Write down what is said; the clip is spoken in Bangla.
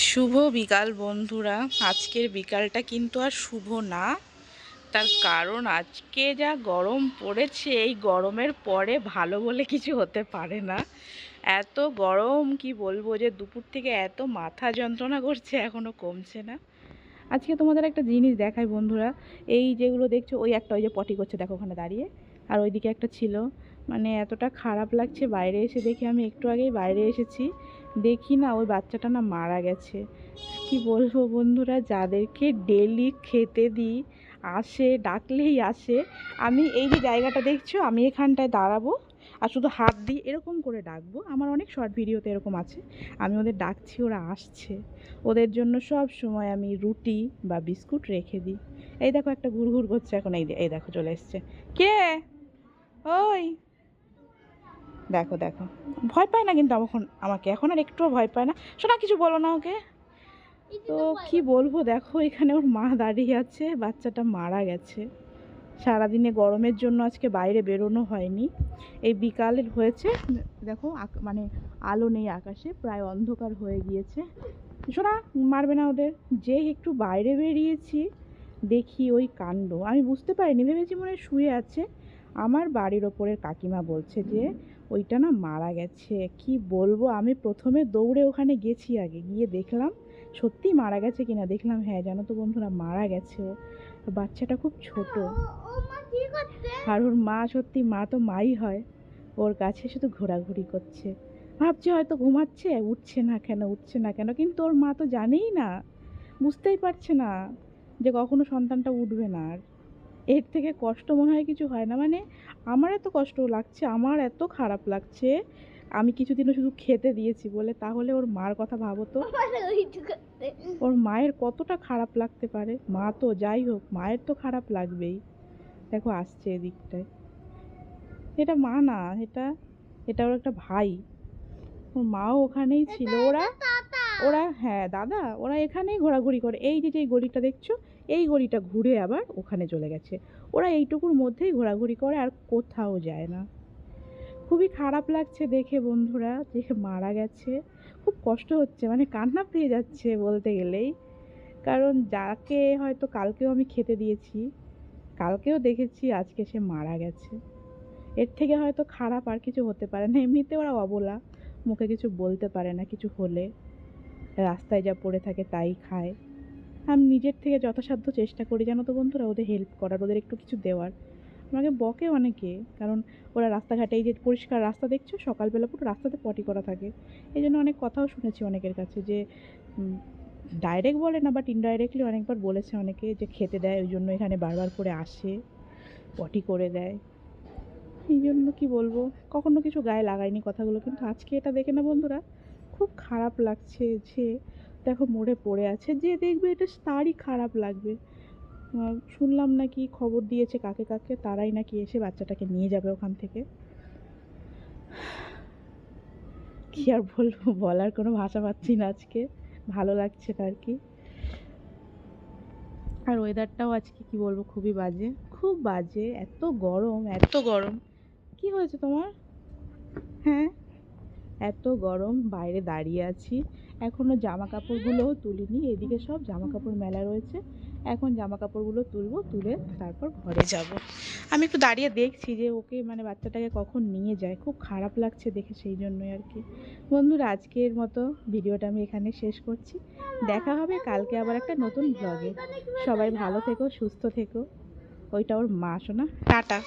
শুভ বিকাল বন্ধুরা। আজকের বিকালটা কিন্তু আর শুভ না। তার কারণ আজকে যা গরম পড়েছে, এই গরমের পরে ভালো বলে কিছু হতে পারে না। এত গরম কি বলবো, যে দুপুর থেকে এত মাথা যন্ত্রণা করছে, এখনো কমছে না। আজকে তোমাদের একটা জিনিস দেখাই বন্ধুরা। এই যেগুলো দেখছো, ওই একটা ওই যে পটি করছে দেখো ওখানে দাঁড়িয়ে, আর ওইদিকে একটা ছিল। মানে এতটা খারাপ লাগছে বাইরে এসে দেখে, আমি একটু আগেই বাইরে এসেছি, দেখি না ওই বাচ্চাটা না মারা গেছে। কি বলবো বন্ধুরা, যাদেরকে ডেলি খেতে দিই, আসে ডাকলেই আসে। আমি এই যে জায়গাটা দেখছো, আমি এখানটায় দাঁড়াবো আর শুধু হাত দিয়ে এরকম করে ডাকবো। আমার অনেক শর্ট ভিডিওতে এরকম আছে, আমি ওদের ডাকছি, ওরা আসছে। ওদের জন্য সব সময় আমি রুটি বা বিস্কুট রেখে দিই। এই দেখো একটা ঘুরঘুর করছে এখন, এই দেখো চলে এসছে। কে? ওই দেখো দেখো, ভয় পায় না কিন্তু আমাকে এখন আর একটুও ভয় পায় না। শোনা, কিছু বলো না ওকে। তো কি বলবো, দেখো এখানে ওর মা দাঁড়িয়ে আছে, বাচ্চাটা মারা গেছে। সারাদিনে গরমের জন্য আজকে বাইরে বেরোনো হয়নি। এই বিকালের হয়েছে, দেখো মানে আলো নেই আকাশে, প্রায় অন্ধকার হয়ে গিয়েছে। শোনা, মারবে না ওদের। যে একটু বাইরে বেরিয়েছি, দেখি ওই কাণ্ড। আমি বুঝতে পারিনি, ভেবেছি মনে হয় শুয়ে আছে। আমার বাড়ির ওপরের কাকিমা বলছে যে ওইটা না মারা গেছে। কি বলবো, আমি প্রথমে দৌড়ে ওখানে গেছি, আগে গিয়ে দেখলাম সত্যি মারা গেছে কিনা। দেখলাম হ্যাঁ, জানো তো বন্ধুরা, মারা গেছে ও। বাচ্চাটা খুব ছোট, আর ওর মা, সত্যি মা তো মাই হয়, ওর কাছে শুধু ঘোরাঘুরি করছে। ভাবছে হয়তো ঘুমাচ্ছে, উঠছে না কেন উঠছে না কেন, কিন্তু ওর মা তো জানেই না, বুঝতেই পারছে না যে কখনো সন্তানটা উঠবে না। আর এর থেকে কষ্ট মনে হয় কিছু হয় না। মানে আমার এত কষ্ট লাগছে, আমার এত খারাপ লাগছে। আমি কিছুদিনও শুধু খেতে দিয়েছি বলে, তাহলে ওর মার কথা ভাবো তো, ওর মায়ের কতটা খারাপ লাগতে পারে। মা তো যাই হোক, মায়ের তো খারাপ লাগবেই। দেখো আসছে এদিকটায়, এটা মা না, এটা এটা ওর একটা ভাই। ওর মাও ওখানেই ছিল। ওরা ওরা হ্যাঁ দাদা, ওরা এখানেই ঘোরাঘুরি করে। এই যে যেই গলিটা দেখছো, এই গলিটা ঘুরে আবার ওখানে চলে গেছে। ওরা এইটুকুর মধ্যেই ঘোরাঘুরি করে, আর কোথাও যায় না। খুবই খারাপ লাগছে দেখে বন্ধুরা, যে মারা গেছে। খুব কষ্ট হচ্ছে, মানে কান্না পেয়ে যাচ্ছে বলতে গেলেই। কারণ যাকে হয়তো কালকেও আমি খেতে দিয়েছি, কালকেও দেখেছি, আজকে সে মারা গেছে। এর থেকে হয়তো খারাপ আর কিছু হতে পারে না। এমনিতে ওরা অবলা, মুখে কিছু বলতে পারে না, কিছু হলে রাস্তায় যা পড়ে থাকে তাই খায়। আমি নিজের থেকে যথাসাধ্য চেষ্টা করি, জানো তো বন্ধুরা, ওদের হেল্প করার, ওদের একটু কিছু দেওয়ার। আমাকে বকে অনেকে, কারণ ওরা রাস্তাঘাটে, এই যে পরিষ্কার রাস্তা দেখছো, সকালবেলা পুরো রাস্তাতে পটি করা থাকে। এই জন্য অনেক কথাও শুনেছি অনেকের কাছে, যে ডাইরেক্ট বলে না, বাট ইনডাইরেক্টলি অনেকবার বলেছে অনেকে, যে খেতে দেয় ওই জন্য এখানে বারবার করে আসে, পটি করে দেয়। এই জন্য কি বলবো, কখনো কিছু গায়ে লাগাইনি কথাগুলো, কিন্তু আজকে এটা দেখে না বন্ধুরা, খুব খারাপ লাগছে। যে দেখো মরে পড়ে আছে, যে দেখবে এটা তারই খারাপ লাগবে। শুনলাম নাকি, খবর দিয়েছে কাকে কাকে, তারাই নাকি এসে বাচ্চাটাকে নিয়ে যাবে ওখান থেকে। কি আর বলবো, বলার কোনো ভাষা পাচ্ছি না আজকে, ভালো লাগছে না আর কি। আর ওয়েদারটাও আজকে কি বলবো, খুবই বাজে, খুব বাজে। এত গরম, এত গরম। কি হয়েছে তোমার? হ্যাঁ, এত গরম, বাইরে দাঁড়িয়ে আছি। এখনও জামা কাপড়গুলোও তুলিনি, এদিকে সব জামা কাপড় মেলা রয়েছে। এখন জামা কাপড়গুলো তুলবো, তুলে তারপর ঘরে যাব। আমি একটু দাঁড়িয়ে দেখছি যে ওকে, মানে বাচ্চাটাকে কখন নিয়ে যায়। খুব খারাপ লাগছে দেখে, সেই জন্যই আর কি। বন্ধুরা, আজকের মতো ভিডিওটা আমি এখানে শেষ করছি। দেখা হবে কালকে আবার একটা নতুন ব্লগে। সবাই ভালো থেকো, সুস্থ থেকো। ওইটা ওর মা, শোনা, টাটা।